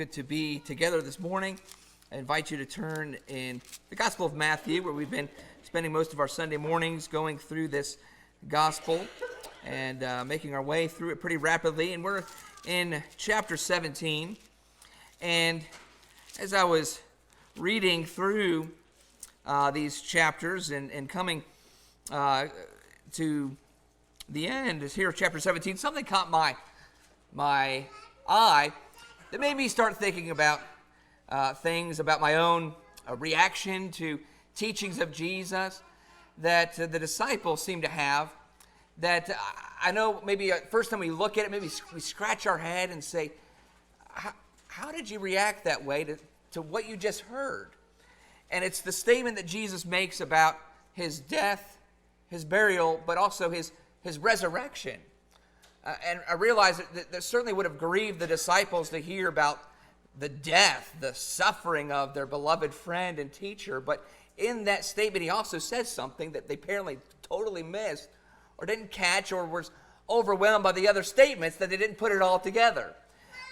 Good to be together this morning. I invite you to turn in the Gospel of Matthew, where we've been spending most of our Sunday mornings going through this Gospel and making our way through it pretty rapidly. And we're in chapter 17. And as I was reading through these chapters and coming to the end, is here, chapter 17, something caught my eye that made me start thinking about things about my own reaction to teachings of Jesus that the disciples seem to have, that I know maybe first time we look at it, maybe we scratch our head and say, how did you react that way to what you just heard? And it's the statement that Jesus makes about his death, his burial, but also his resurrection. And I realize that certainly would have grieved the disciples to hear about the death, the suffering of their beloved friend and teacher. But in that statement, he also says something that they apparently totally missed or didn't catch, or was overwhelmed by the other statements that they didn't put it all together.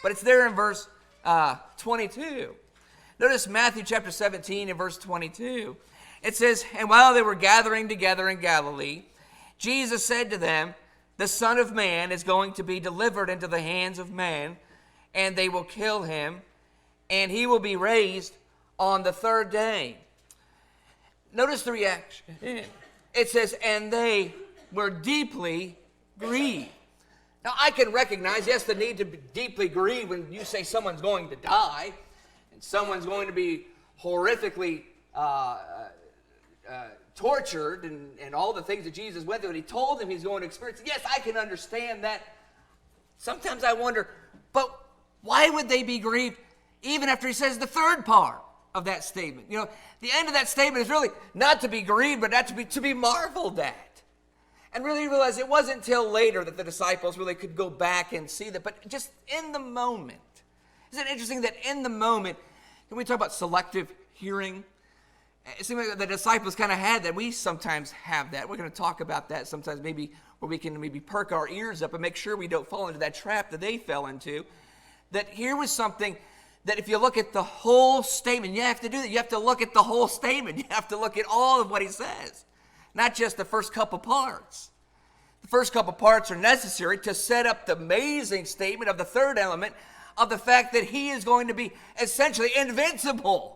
But it's there in verse 22. Notice Matthew chapter 17 and verse 22. It says, "And while they were gathering together in Galilee, Jesus said to them, 'The Son of Man is going to be delivered into the hands of men, and they will kill him, and he will be raised on the third day.'" Notice the reaction. It says, "And they were deeply grieved." Now, I can recognize, yes, the need to be deeply grieved when you say someone's going to die, and someone's going to be horrifically tortured and all the things that Jesus went through, and he told them he's going to experience. Yes, I can understand that. Sometimes I wonder, but why would they be grieved even after he says the third part of that statement? You know, the end of that statement is really not to be grieved, but not to be marveled at. And really realize it wasn't until later that the disciples really could go back and see that. But just in the moment, isn't it interesting that in the moment, when we talk about selective hearing, it seems like the disciples kind of had that. We sometimes have that. We're going to talk about that sometimes, maybe where we can maybe perk our ears up and make sure we don't fall into that trap that they fell into. That here was something that if you look at the whole statement, you have to do that. You have to look at the whole statement. You have to look at all of what he says, not just the first couple parts. The first couple parts are necessary to set up the amazing statement of the third element of the fact that he is going to be essentially invincible.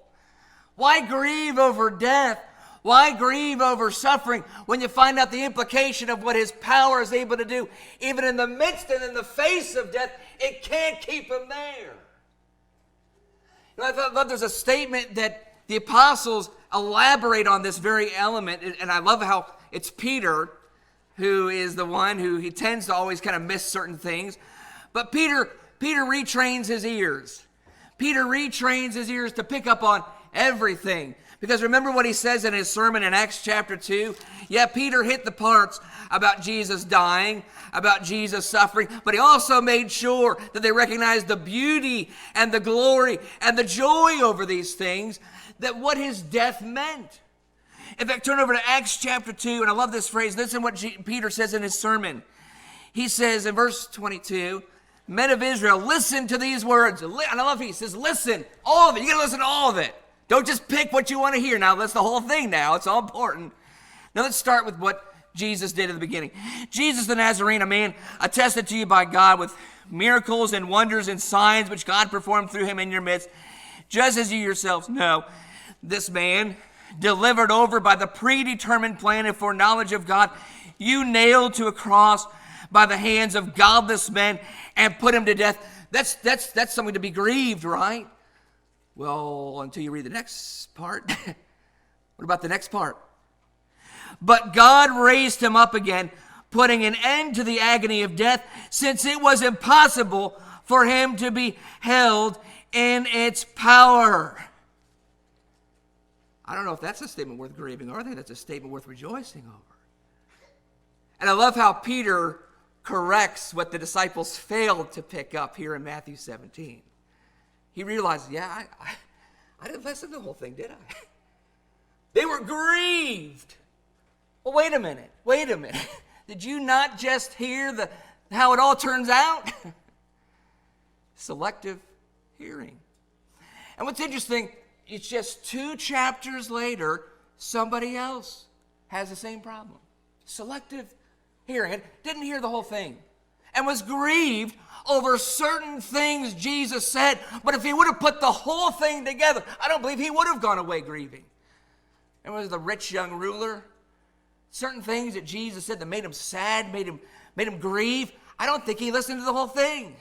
Why grieve over death? Why grieve over suffering when you find out the implication of what his power is able to do? Even in the midst and in the face of death, it can't keep him there. You know, I thought there's a statement that the apostles elaborate on this very element, and I love how it's Peter who is the one who he tends to always kind of miss certain things. But Peter retrains his ears. Peter retrains his ears to pick up on everything. Because remember what he says in his sermon in Acts chapter 2? Yeah, Peter hit the parts about Jesus dying, about Jesus suffering, but he also made sure that they recognized the beauty and the glory and the joy over these things, that what his death meant. In fact, turn over to Acts chapter 2, and I love this phrase. Listen what Peter says in his sermon. He says in verse 22, "Men of Israel, listen to these words." And I love it. He says, listen, all of it. You got to listen to all of it. Don't just pick what you want to hear. Now, that's the whole thing now. It's all important. Now, let's start with what Jesus did at the beginning. "Jesus the Nazarene, a man attested to you by God with miracles and wonders and signs which God performed through him in your midst, just as you yourselves know. This man, delivered over by the predetermined plan and foreknowledge of God, you nailed to a cross by the hands of godless men and put him to death." That's something to be grieved, right? Well, until you read the next part. What about the next part? "But God raised him up again, putting an end to the agony of death, since it was impossible for him to be held in its power." I don't know if that's a statement worth grieving, or I think that's a statement worth rejoicing over. And I love how Peter corrects what the disciples failed to pick up here in Matthew 17. He realized, I didn't listen to the whole thing, did I? They were grieved. Well, wait a minute. Did you not just hear how it all turns out? Selective hearing. And what's interesting, it's just 2 chapters later, somebody else has the same problem. Selective hearing. Didn't hear the whole thing. And was grieved over certain things Jesus said. But if he would have put the whole thing together, I don't believe he would have gone away grieving. And was the rich young ruler. Certain things that Jesus said that made him sad, made him grieve. I don't think he listened to the whole thing.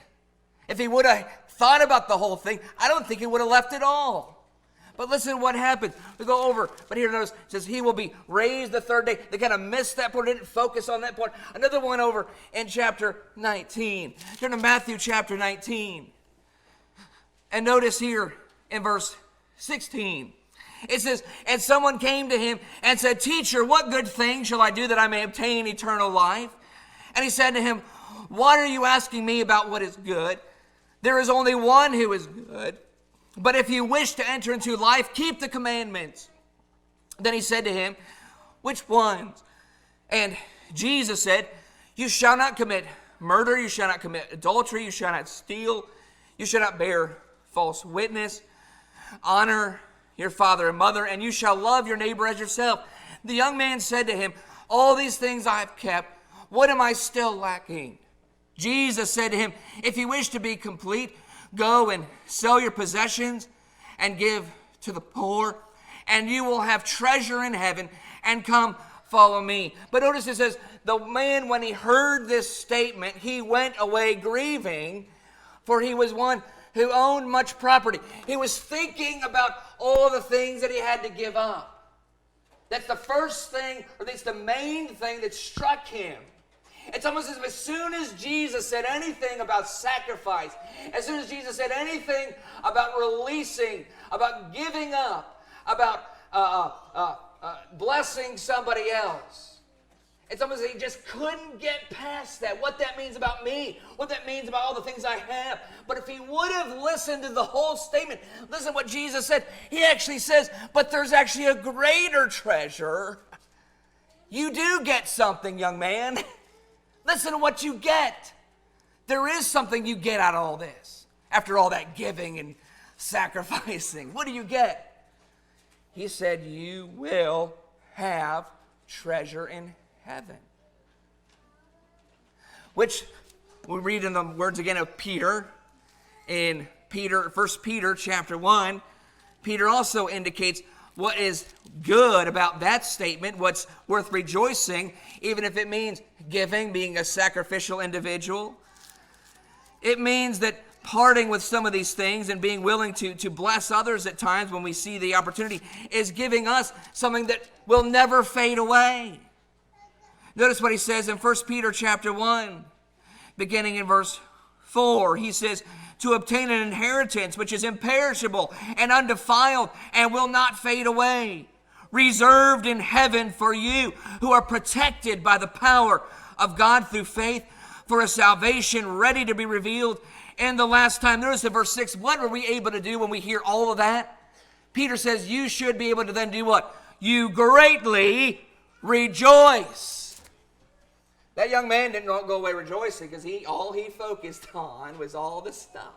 If he would have thought about the whole thing, I don't think he would have left it all. But listen to what happens. We go over, but here notice, it says he will be raised the 3rd day. They kind of missed that part, didn't focus on that part. Another one over in chapter 19. Turn to Matthew chapter 19. And notice here in verse 16. It says, and someone came to him and said, Teacher, what good thing shall I do that I may obtain eternal life? And he said to him, Why are you asking me about what is good? There is only one who is good. But if you wish to enter into life, keep the commandments. Then he said to him, Which ones? And Jesus said, You shall not commit murder, you shall not commit adultery, you shall not steal, you shall not bear false witness, honor your father and mother, and you shall love your neighbor as yourself. The young man said to him, All these things I have kept, what am I still lacking? Jesus said to him, If you wish to be complete, go and sell your possessions and give to the poor, and you will have treasure in heaven, and come follow me. But notice it says, the man, when he heard this statement, he went away grieving, for he was one who owned much property. He was thinking about all the things that he had to give up. That's the first thing, or that's the main thing that struck him. It's almost as if as soon as Jesus said anything about sacrifice, as soon as Jesus said anything about releasing, about giving up, about blessing somebody else, it's almost as if he just couldn't get past that, what that means about me, what that means about all the things I have. But if he would have listened to the whole statement, listen to what Jesus said. He actually says, but there's actually a greater treasure. You do get something, young man. Listen to what you get. There is something you get out of all this. After all that giving and sacrificing, what do you get? He said, you will have treasure in heaven. Which we read in the words again of Peter. In 1 Peter chapter 1, Peter also indicates what is good about that statement, what's worth rejoicing, even if it means giving, being a sacrificial individual. It means that parting with some of these things and being willing to bless others at times when we see the opportunity is giving us something that will never fade away. Notice what he says in 1 Peter chapter 1, beginning in verse 4. He says, to obtain an inheritance which is imperishable and undefiled and will not fade away, reserved in heaven for you who are protected by the power of God through faith for a salvation ready to be revealed in the last time. Notice in verse 6, what are we able to do when we hear all of that? Peter says you should be able to then do what? You greatly rejoice. That young man didn't go away rejoicing because all he focused on was all the stuff.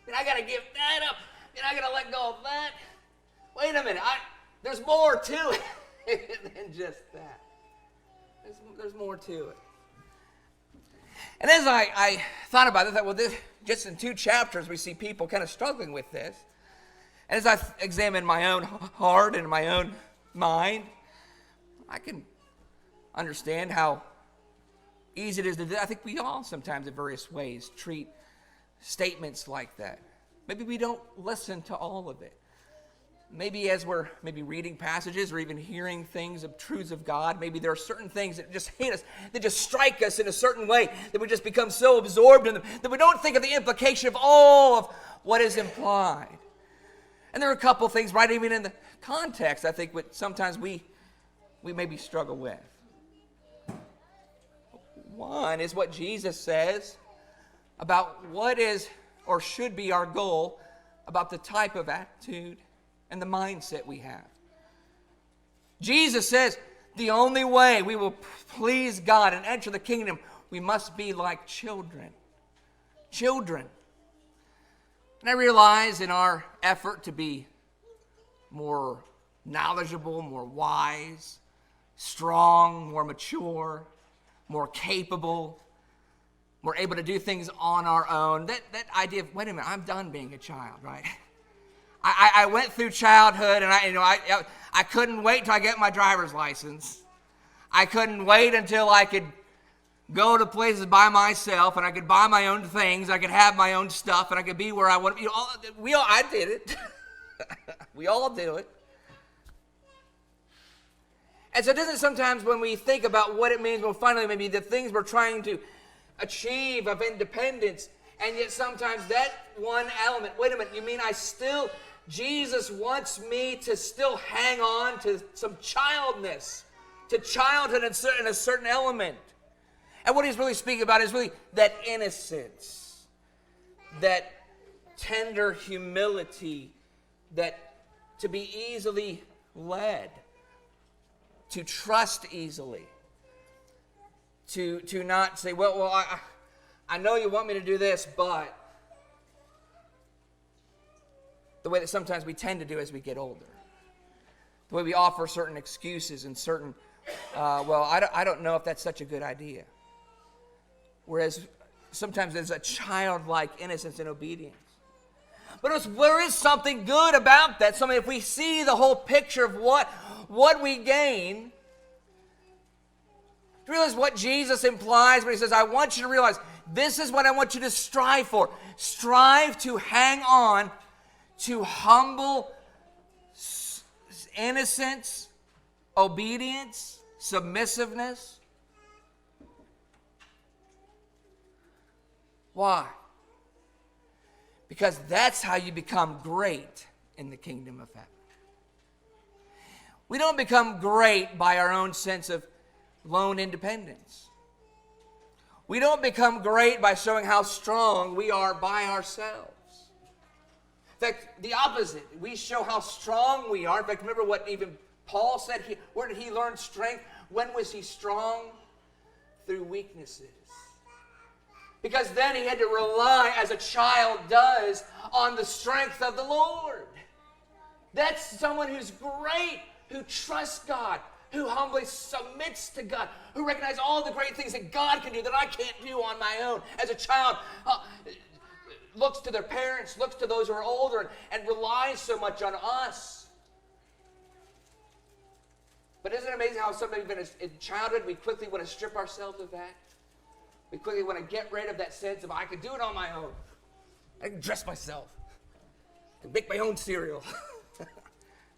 And I got to give that up. And I got to let go of that. Wait a minute. There's more to it than just that. There's more to it. And as I thought about it, I thought, well, just in 2 chapters, we see people kind of struggling with this. And as I examine my own heart and my own mind, I can understand how easy it is to do. I think we all sometimes in various ways treat statements like that. Maybe we don't listen to all of it. Maybe as we're reading passages or even hearing things of truths of God, maybe there are certain things that just hit us, that just strike us in a certain way, that we just become so absorbed in them that we don't think of the implication of all of what is implied. And there are a couple of things, right, even in the context, I think, what sometimes we maybe struggle with. One is what Jesus says about what is or should be our goal about the type of attitude and the mindset we have. Jesus says the only way we will please God and enter the kingdom, we must be like children. Children. And I realize in our effort to be more knowledgeable, more wise, strong, more mature, more capable, more able to do things on our own, that idea of, wait a minute, I'm done being a child, right? I went through childhood, and I couldn't wait till I get my driver's license. I couldn't wait until I could go to places by myself, and I could buy my own things, I could have my own stuff, and I could be where I want to be. I did it. We all do it. And so doesn't sometimes when we think about what it means, well, finally maybe the things we're trying to achieve of independence, and yet sometimes that one element, wait a minute, you mean Jesus wants me to still hang on to some childness, to childhood in a certain element. And what he's really speaking about is really that innocence, that tender humility, that to be easily led, to trust easily, to not say, well, I know you want me to do this, but the way that sometimes we tend to do as we get older, the way we offer certain excuses and certain, I don't know if that's such a good idea. Whereas sometimes there's a childlike innocence and obedience. But there is something good about that. So if we see the whole picture of what we gain, realize what Jesus implies when he says, I want you to realize this is what I want you to strive for. Strive to hang on to humble innocence, obedience, submissiveness. Why? Because that's how you become great in the kingdom of heaven. We don't become great by our own sense of lone independence. We don't become great by showing how strong we are by ourselves. In fact, the opposite. We show how strong we are. In fact, remember what even Paul said. Where did he learn strength? When was he strong? Through weaknesses. Because then he had to rely, as a child does, on the strength of the Lord. That's someone who's great, who trusts God, who humbly submits to God, who recognizes all the great things that God can do that I can't do on my own. As a child, looks to their parents, looks to those who are older, and relies so much on us. But isn't it amazing how somebody in childhood, we quickly want to strip ourselves of that? We quickly want to get rid of that sense of I can do it on my own. I can dress myself. I can make my own cereal.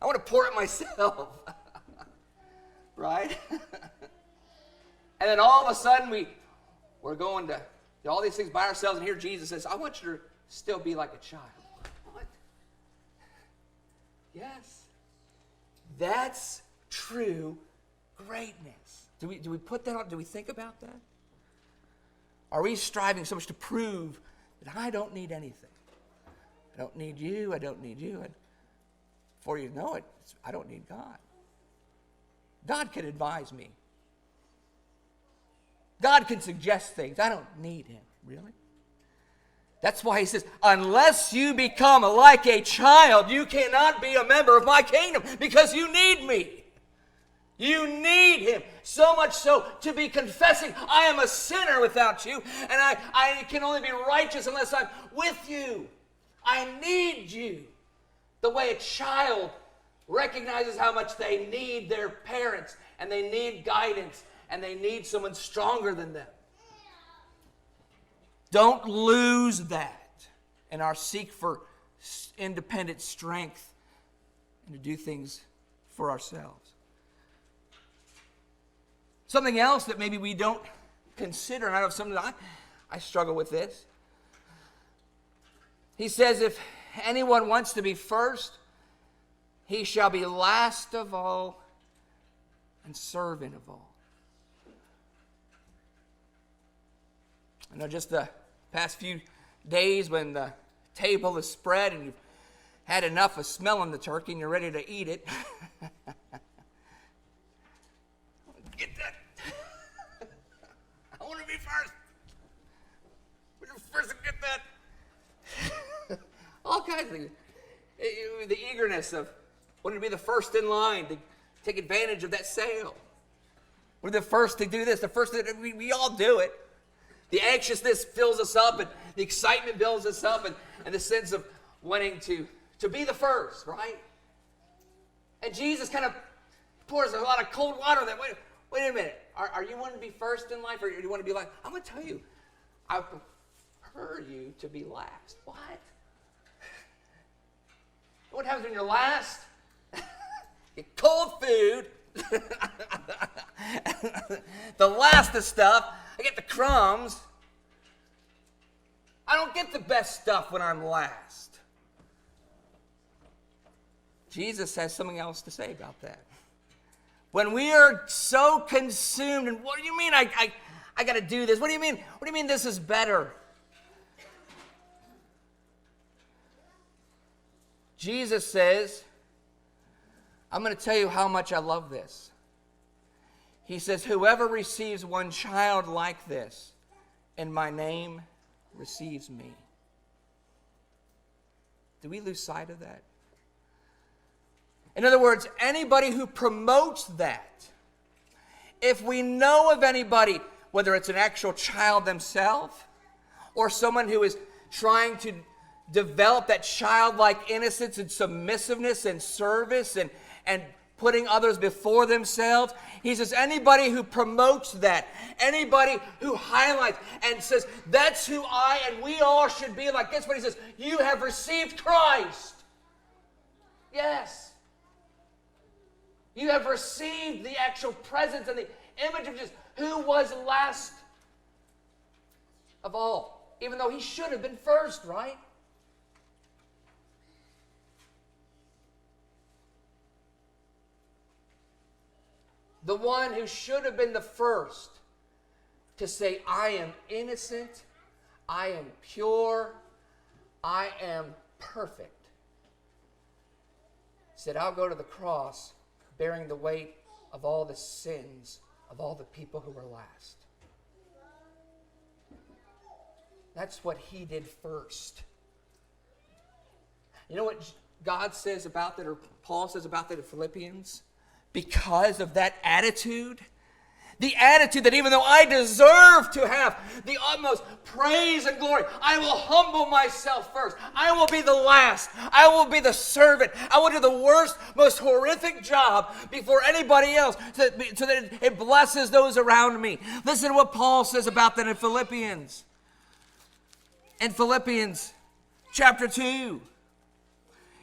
I want to pour it myself. Right? And then all of a sudden we're going to do all these things by ourselves, and here Jesus says, I want you to still be like a child. What? Yes. That's true greatness. Do we put that on? Do we think about that? Are we striving so much to prove that I don't need anything? I don't need you. I don't need you. And before you know it, I don't need God. God can advise me. God can suggest things. I don't need him. Really? That's why he says, unless you become like a child, you cannot be a member of my kingdom, because you need me. You need him. So much so to be confessing, I am a sinner without you, and I can only be righteous unless I'm with you. I need you. The way a child recognizes how much they need their parents, and they need guidance, and they need someone stronger than them. Don't lose that in our seek for independent strength and to do things for ourselves. Something else that maybe we don't consider, and I know something that I struggle with this. He says, if anyone wants to be first, he shall be last of all and servant of all. I know just the past few days when the table is spread and you've had enough of smelling the turkey and you're ready to eat it. Get that. I want to be first. We're the first to get that. kinds of things. The eagerness of wanting to be the first in line to take advantage of that sale. We're the first to do this. The first to, we all do it. The anxiousness fills us up, and the excitement builds us up, and the sense of wanting to be the first, right? And Jesus kind of pours a lot of cold water on that. Wait a minute. Are you wanting to be first in life, or do you want to be like, I'm going to tell you, I prefer you to be last. What? What happens when you're last? You get cold food. The last of stuff. I get the crumbs. I don't get the best stuff when I'm last. Jesus has something else to say about that. When we are so consumed, and what do you mean I got to do this? What do you mean? What do you mean this is better? Jesus says, I'm going to tell you how much I love this. He says, whoever receives one child like this in my name receives me. Do we lose sight of that? In other words, anybody who promotes that, if we know of anybody, whether it's an actual child themselves or someone who is trying to develop that childlike innocence and submissiveness and service and putting others before themselves, he says anybody who promotes that, anybody who highlights and says, that's who I and we all should be like. Guess what he says? You have received Christ. Yes. You have received the actual presence and the image of Jesus, who was last of all, even though he should have been first, right? The one who should have been the first to say, I am innocent, I am pure, I am perfect, said, I'll go to the cross bearing the weight of all the sins of all the people who were last. That's what he did first. You know what God says about that, or Paul says about that in Philippians? Because of that attitude, the attitude that even though I deserve to have the utmost praise and glory, I will humble myself first. I will be the last. I will be the servant. I will do the worst, most horrific job before anybody else so that it blesses those around me. Listen to what Paul says about that in Philippians. In Philippians chapter 2.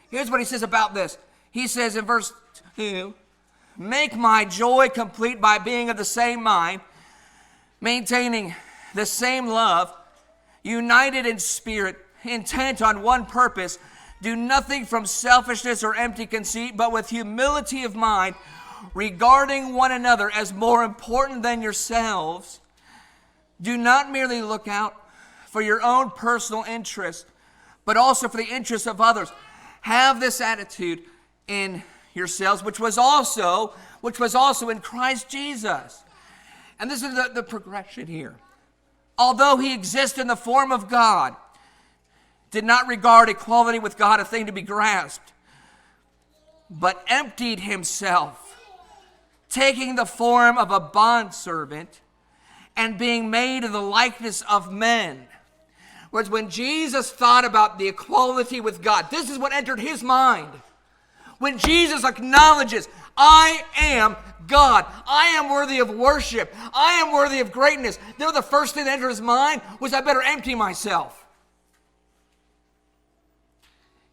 Here's what he says about this. He says in verse 2, make my joy complete by being of the same mind, maintaining the same love, united in spirit, intent on one purpose. Do nothing from selfishness or empty conceit, but with humility of mind, regarding one another as more important than yourselves. Do not merely look out for your own personal interest, but also for the interests of others. Have this attitude in yourselves, which was also in Christ Jesus. And this is the progression here. Although he exists in the form of God, did not regard equality with God a thing to be grasped, but emptied himself, taking the form of a bondservant and being made in the likeness of men. Whereas when Jesus thought about the equality with God, this is what entered his mind. When Jesus acknowledges, I am God. I am worthy of worship. I am worthy of greatness. Then the first thing that entered his mind was, I better empty myself.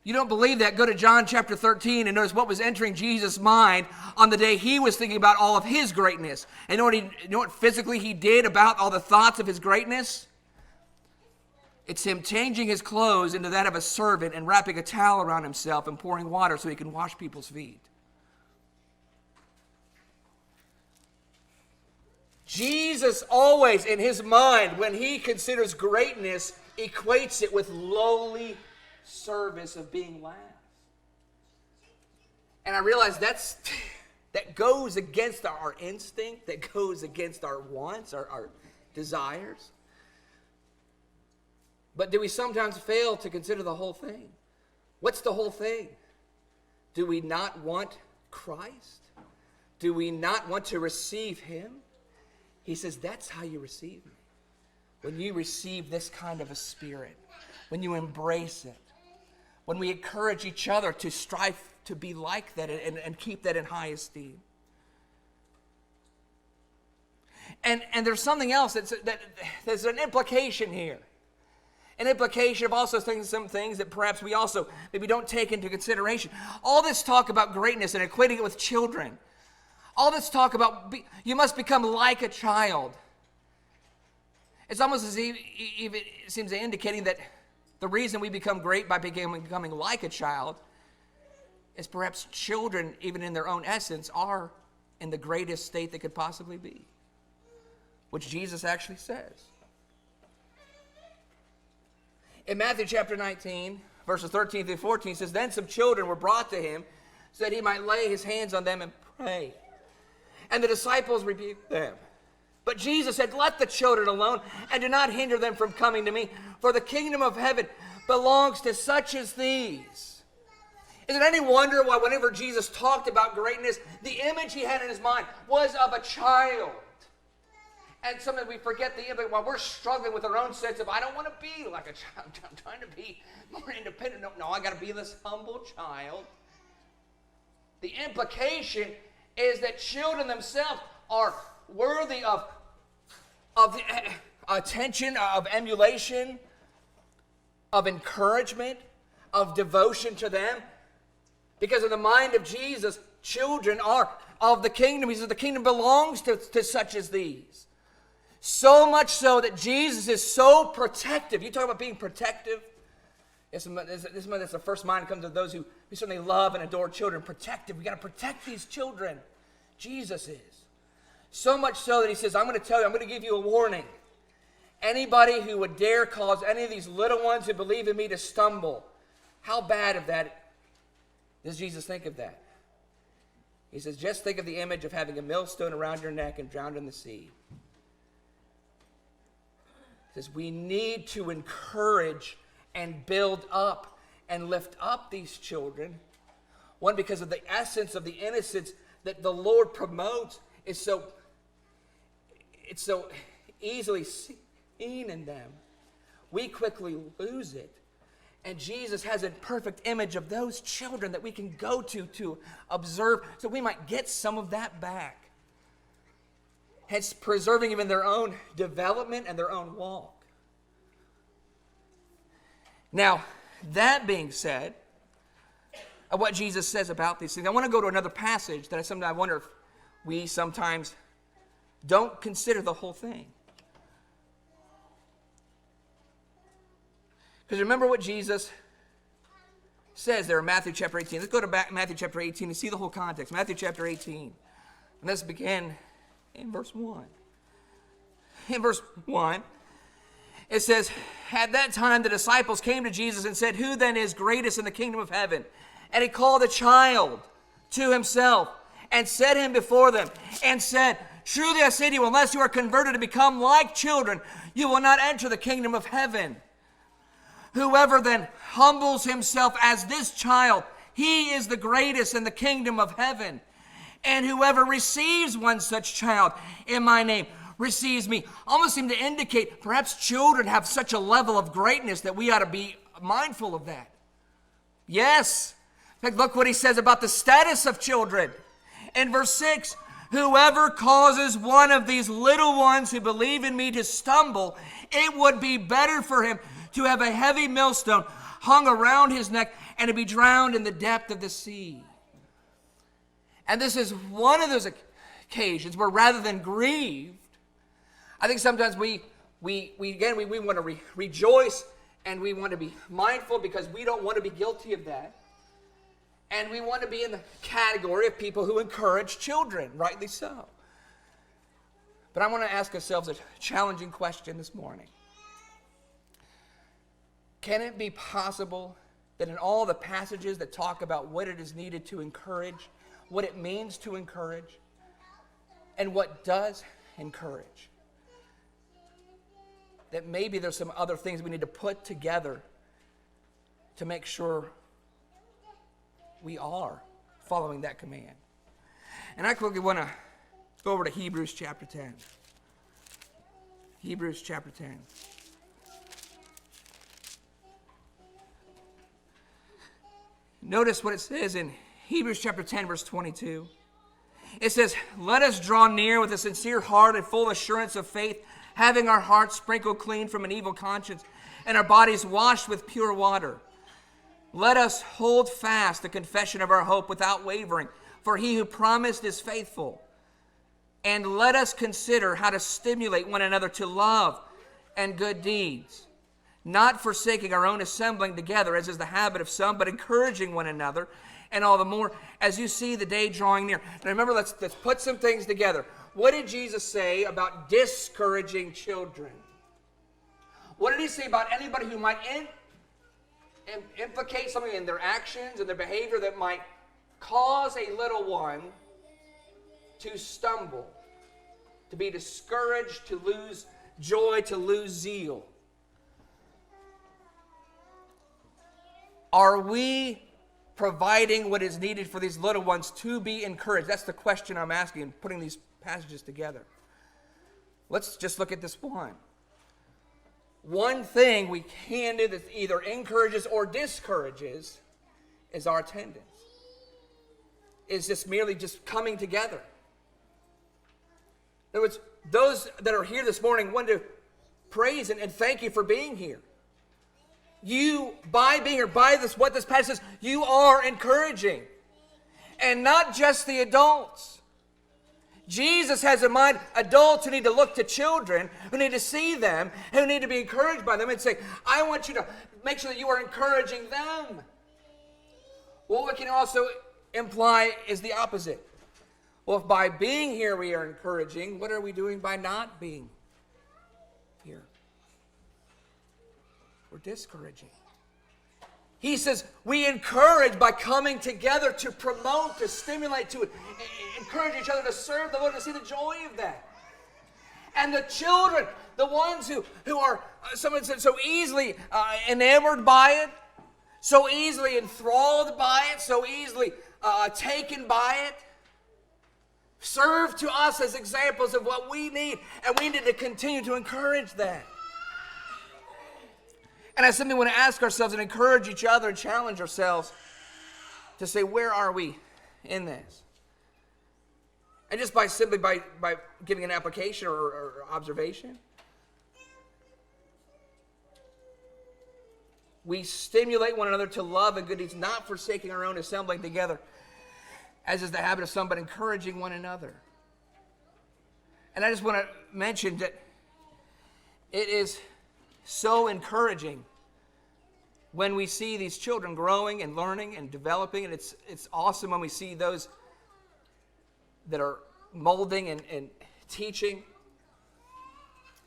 You don't believe that? Go to John chapter 13 and notice what was entering Jesus' mind on the day he was thinking about all of his greatness. And you know what physically he did about all the thoughts of his greatness? It's him changing his clothes into that of a servant and wrapping a towel around himself and pouring water so he can wash people's feet. Jesus always, in his mind, when he considers greatness, equates it with lowly service of being last. And I realize that goes against our instinct, that goes against our wants, our desires. But do we sometimes fail to consider the whole thing? the whole thing? Do we not want Christ? Do we not want to receive him? He says, that's how you receive me. When you receive this kind of a spirit, when you embrace it, when we encourage each other to strive to be like that and keep that in high esteem. And there's something else that there's an implication here. An implication of also some things that perhaps we also maybe don't take into consideration. All this talk about greatness and equating it with children. All this talk about you must become like a child. It's almost as if it seems indicating that the reason we become great by becoming like a child is perhaps children, even in their own essence, are in the greatest state they could possibly be, which Jesus actually says. In Matthew chapter 19, verses 13 through 14, it says, then some children were brought to him so that he might lay his hands on them and pray. And the disciples rebuked them. But Jesus said, let the children alone and do not hinder them from coming to me, for the kingdom of heaven belongs to such as these. Is it any wonder why whenever Jesus talked about greatness, the image he had in his mind was of a child? And sometimes we forget the image while we're struggling with our own sense of, I don't want to be like a child. I'm trying to be more independent. No, I got to be this humble child. The implication is that children themselves are worthy of the attention, of emulation, of encouragement, of devotion to them. Because in the mind of Jesus, children are of the kingdom. He says the kingdom belongs to such as these. So much so that Jesus is so protective. You talk about being protective. This is the first mind that comes to those who certainly love and adore children. Protective. We got to protect these children. Jesus is. So much so that he says, I'm going to tell you, I'm going to give you a warning. Anybody who would dare cause any of these little ones who believe in me to stumble, how bad of that does Jesus think of that? He says, just think of the image of having a millstone around your neck and drowned in the sea. He says, we need to encourage and build up and lift up these children. One, because of the essence of the innocence that the Lord promotes is so easily seen in them. We quickly lose it. And Jesus has a perfect image of those children that we can go to observe so we might get some of that back. Hence preserving even their own development and their own walk. Now, that being said, of what Jesus says about these things, I want to go to another passage that I wonder if we sometimes don't consider the whole thing. Because remember what Jesus says there in Matthew chapter 18. Let's go to Matthew chapter 18 and see the whole context. Matthew chapter 18. And let's begin in verse 1. In verse 1, it says, at that time the disciples came to Jesus and said, who then is greatest in the kingdom of heaven? And he called a child to himself and set him before them and said, truly I say to you, unless you are converted to become like children, you will not enter the kingdom of heaven. Whoever then humbles himself as this child, he is the greatest in the kingdom of heaven. And whoever receives one such child in my name receives me. Almost seem to indicate perhaps children have such a level of greatness that we ought to be mindful of that. Yes. In fact, look what he says about the status of children. In verse 6, whoever causes one of these little ones who believe in me to stumble, it would be better for him to have a heavy millstone hung around his neck and to be drowned in the depth of the sea. And this is one of those occasions where rather than grieved, I think sometimes we want to rejoice and we want to be mindful because we don't want to be guilty of that. And we want to be in the category of people who encourage children, rightly so. But I want to ask ourselves a challenging question this morning. Can it be possible that in all the passages that talk about what it is needed to encourage, what it means to encourage, and what does encourage, that maybe there's some other things we need to put together to make sure we are following that command. And I quickly want to go over to Hebrews chapter 10. Hebrews chapter 10. Notice what it says in Hebrews chapter 10, verse 22. It says, "Let us draw near with a sincere heart and full assurance of faith, having our hearts sprinkled clean from an evil conscience and our bodies washed with pure water. Let us hold fast the confession of our hope without wavering, for he who promised is faithful. And let us consider how to stimulate one another to love and good deeds, not forsaking our own assembling together, as is the habit of some, but encouraging one another, and all the more as you see the day drawing near." Now remember, let's put some things together. What did Jesus say about discouraging children? What did he say about anybody who might implicate something in their actions and their behavior that might cause a little one to stumble, to be discouraged, to lose joy, to lose zeal? Are we providing what is needed for these little ones to be encouraged? That's the question I'm asking and putting these passages together. Let's just look at this one. One thing we can do that either encourages or discourages is our attendance. Is just merely just coming together. In other words, those that are here this morning want to praise and thank you for being here. You, by being here, by this, what this passage says, you are encouraging. And not just the adults. Jesus has in mind adults who need to look to children, who need to see them, who need to be encouraged by them and say, I want you to make sure that you are encouraging them. What we can also imply is the opposite. Well, if by being here we are encouraging, what are we doing by not being here? We're discouraging. He says we encourage by coming together to promote, to stimulate, to encourage each other to serve the Lord, to see the joy of that. And the children, the ones who are, someone said, so easily enamored by it, so easily enthralled by it, so easily taken by it, serve to us as examples of what we need, and we need to continue to encourage that. And that's something we want to ask ourselves and encourage each other and challenge ourselves to say, where are we in this? And just simply by giving an application or observation, we stimulate one another to love and good deeds, not forsaking our own assembling together, as is the habit of some, but encouraging one another. And I just want to mention that it is so encouraging when we see these children growing and learning and developing, and it's awesome when we see those that are molding and teaching.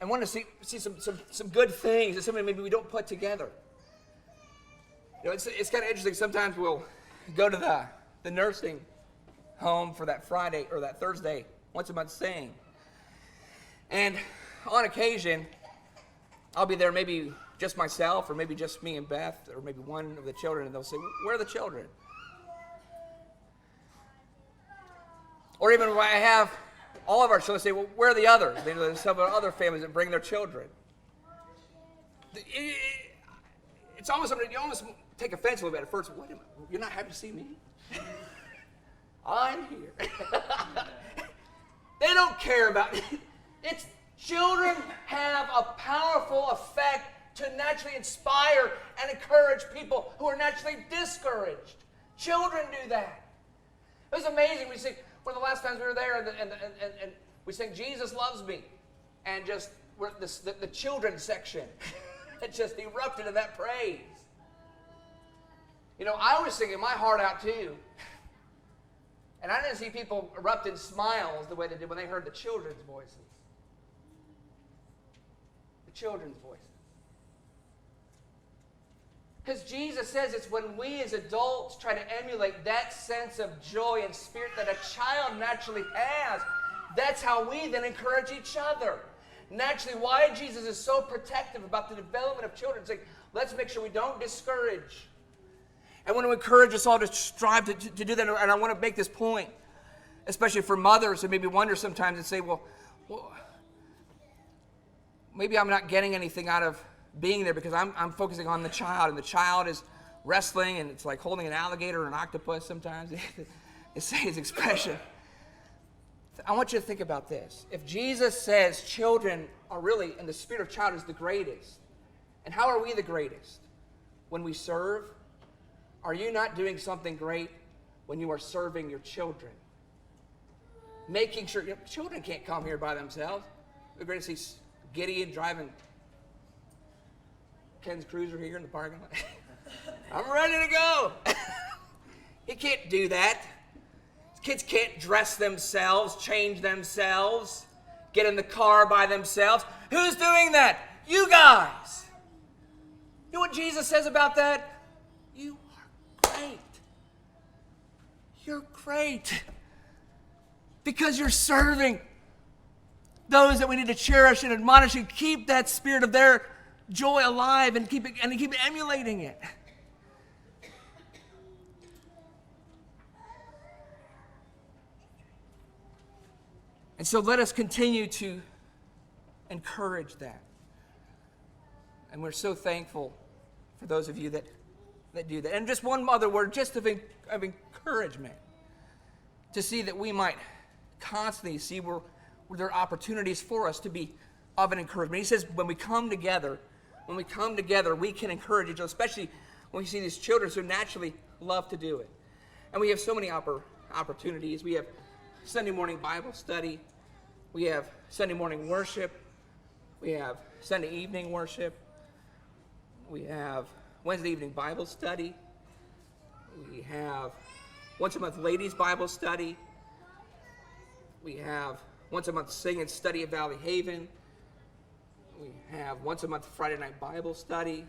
I want to see some good things that something maybe we don't put together. You know, it's kind of interesting. Sometimes we'll go to the nursing home for that Friday or that Thursday once a month thing, and on occasion I'll be there, maybe just myself, or maybe just me and Beth, or maybe one of the children, and they'll say, where are the children? Or even when I have all of our children say, well, where are the others? There's some other families that bring their children. It's almost something, you almost take offense a little bit at first. Wait a minute, you're not happy to see me? I'm here. They don't care about it. Children have a powerful effect to naturally inspire and encourage people who are naturally discouraged. Children do that. It was amazing. We sing, one of the last times we were there, and we sang "Jesus Loves Me," and just the children's section, it just erupted in that praise. You know, I was singing my heart out too, and I didn't see people erupt in smiles the way they did when they heard the children's voices. Children's voices. Because Jesus says it's when we as adults try to emulate that sense of joy and spirit that a child naturally has, that's how we then encourage each other. Naturally, why Jesus is so protective about the development of children, saying, let's make sure we don't discourage. I want to encourage us all to strive to do that. And I want to make this point, especially for mothers who maybe wonder sometimes and say, well, maybe I'm not getting anything out of being there because I'm focusing on the child, and the child is wrestling, and it's like holding an alligator or an octopus sometimes. They say his expression. I want you to think about this. If Jesus says children are really, and the spirit of child is the greatest, and how are we the greatest? When we serve? Are you not doing something great when you are serving your children? Making sure, children can't come here by themselves. We're great to see Gideon driving Ken's Cruiser here in the parking lot. I'm ready to go. He can't do that. Kids can't dress themselves, change themselves, get in the car by themselves. Who's doing that? You guys. You know what Jesus says about that? You are great. You're great. Because you're serving those that we need to cherish and admonish and keep that spirit of their joy alive and keep emulating it. And so let us continue to encourage that. And we're so thankful for those of you that do that. And just one other word, just of encouragement, to see that we might constantly see where there are opportunities for us to be of an encouragement. He says when we come together, we can encourage each other, especially when we see these children who naturally love to do it. And we have so many opportunities. We have Sunday morning Bible study. We have Sunday morning worship. We have Sunday evening worship. We have Wednesday evening Bible study. We have once a month ladies Bible study. We have once a month sing and study at Valley Haven. We have once a month Friday night Bible study.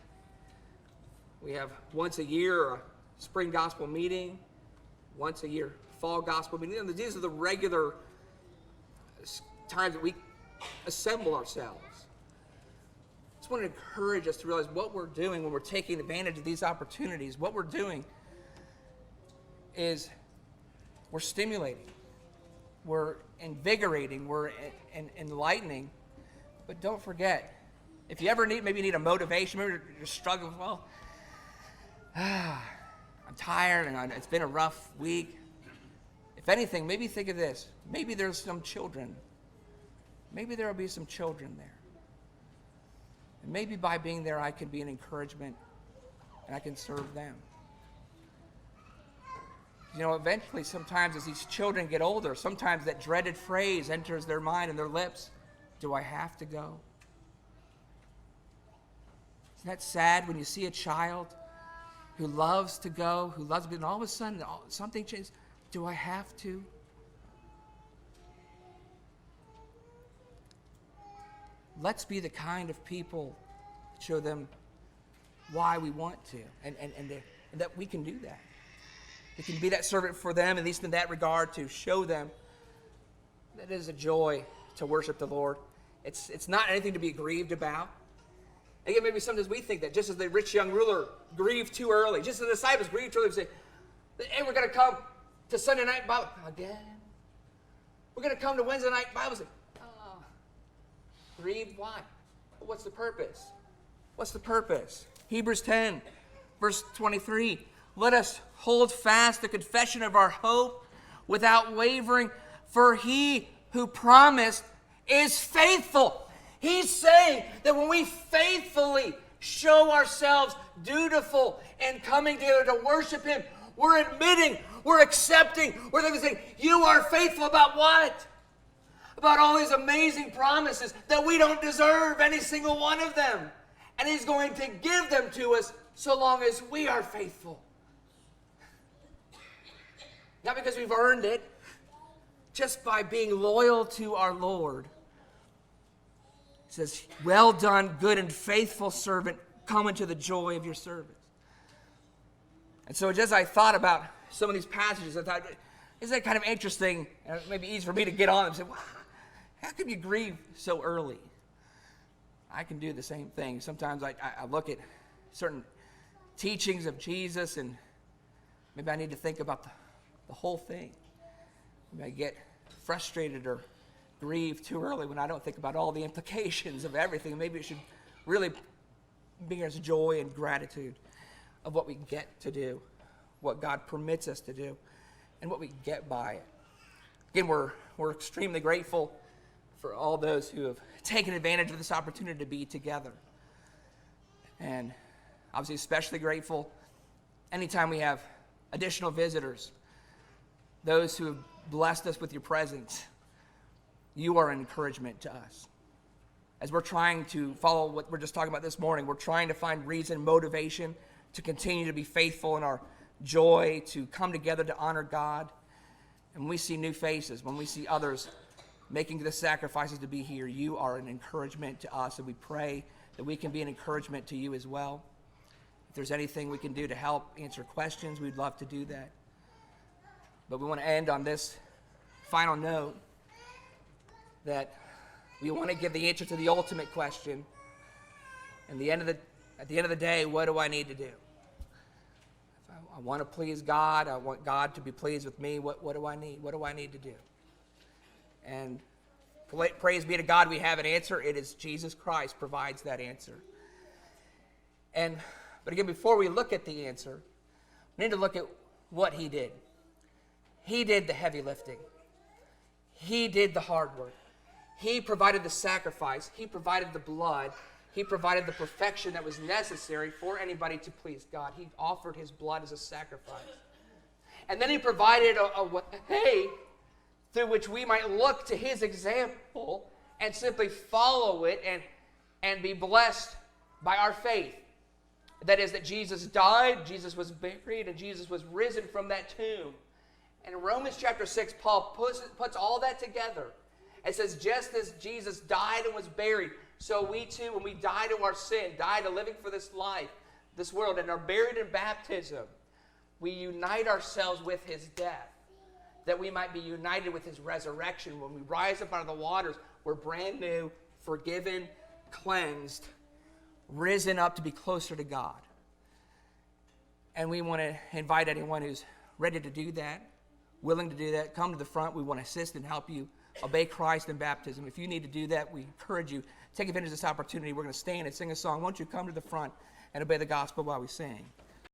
We have once a year a spring gospel meeting. Once a year fall gospel meeting. These are the regular times that we assemble ourselves. I just want to encourage us to realize what we're doing when we're taking advantage of these opportunities. What we're doing is we're stimulating, we're invigorating, we're enlightening. But don't forget, if you ever need a motivation, maybe you're struggling, well, I'm tired and it's been a rough week. If anything, maybe think of this. Maybe there's some children. Maybe there will be some children there. And maybe by being there, I can be an encouragement and I can serve them. You know, eventually, sometimes as these children get older, sometimes that dreaded phrase enters their mind and their lips. Do I have to go? Isn't that sad when you see a child who loves to go, who loves to be, and all of a sudden something changes? Do I have to? Let's be the kind of people that show them why we want to, and that we can do that. We can be that servant for them, at least in that regard, to show them that it is a joy to worship the Lord. It's not anything to be grieved about. Again, maybe sometimes we think that just as the rich young ruler grieved too early, just as the disciples grieved too early, they say, hey, we're going to come to Sunday night Bible again. We're going to come to Wednesday night Bible study. Grieved? Why? What's the purpose? What's the purpose? Hebrews 10, verse 23. Let us hold fast the confession of our hope without wavering, for he who promised is faithful. He's saying that when we faithfully show ourselves dutiful and coming together to worship him, we're admitting, we're accepting, we're saying, you are faithful about what? About all these amazing promises that we don't deserve, any single one of them. And he's going to give them to us so long as we are faithful. Not because we've earned it, just by being loyal to our Lord. It says, well done, good and faithful servant, come into the joy of your service. And so as I thought about some of these passages, I thought, isn't that kind of interesting? And it may be easy for me to get on and say, wow, how can you grieve so early? I can do the same thing. Sometimes I look at certain teachings of Jesus and Maybe I need to think about the whole thing. Maybe I get frustrated or grieve too early when I don't think about all the implications of everything. Maybe it should really bring us joy and gratitude of what we get to do, what God permits us to do, and what we get by it. Again, we're extremely grateful for all those who have taken advantage of this opportunity to be together. And obviously especially grateful anytime we have additional visitors, those who have blessed us with your presence. You are an encouragement to us. As we're trying to follow what we're just talking about this morning, we're trying to find reason, motivation to continue to be faithful in our joy, to come together to honor God. And when we see new faces, when we see others making the sacrifices to be here, you are an encouragement to us, and we pray that we can be an encouragement to you as well. If there's anything we can do to help answer questions, we'd love to do that. But we want to end on this final note that we want to give the answer to the ultimate question. And at the end of the day, what do I need to do? If I want to please God, I want God to be pleased with me, what do I need? What do I need to do? And praise be to God, we have an answer. It is Jesus Christ provides that answer. But again, before we look at the answer, we need to look at what he did. He did the heavy lifting. He did the hard work. He provided the sacrifice. He provided the blood. He provided the perfection that was necessary for anybody to please God. He offered his blood as a sacrifice. And then he provided a way through which we might look to his example and simply follow it and be blessed by our faith. That is, that Jesus died, Jesus was buried, and Jesus was risen from that tomb. And in Romans chapter 6, Paul puts all that together. It says, just as Jesus died and was buried, so we too, when we die to our sin, die to living for this life, this world, and are buried in baptism, we unite ourselves with his death, that we might be united with his resurrection. When we rise up out of the waters, we're brand new, forgiven, cleansed, risen up to be closer to God. And we want to invite anyone who's ready to do that, willing to do that, come to the front. We want to assist and help you obey Christ in baptism. If you need to do that, we encourage you, take advantage of this opportunity. We're going to stand and sing a song. Won't you come to the front and obey the gospel while we sing?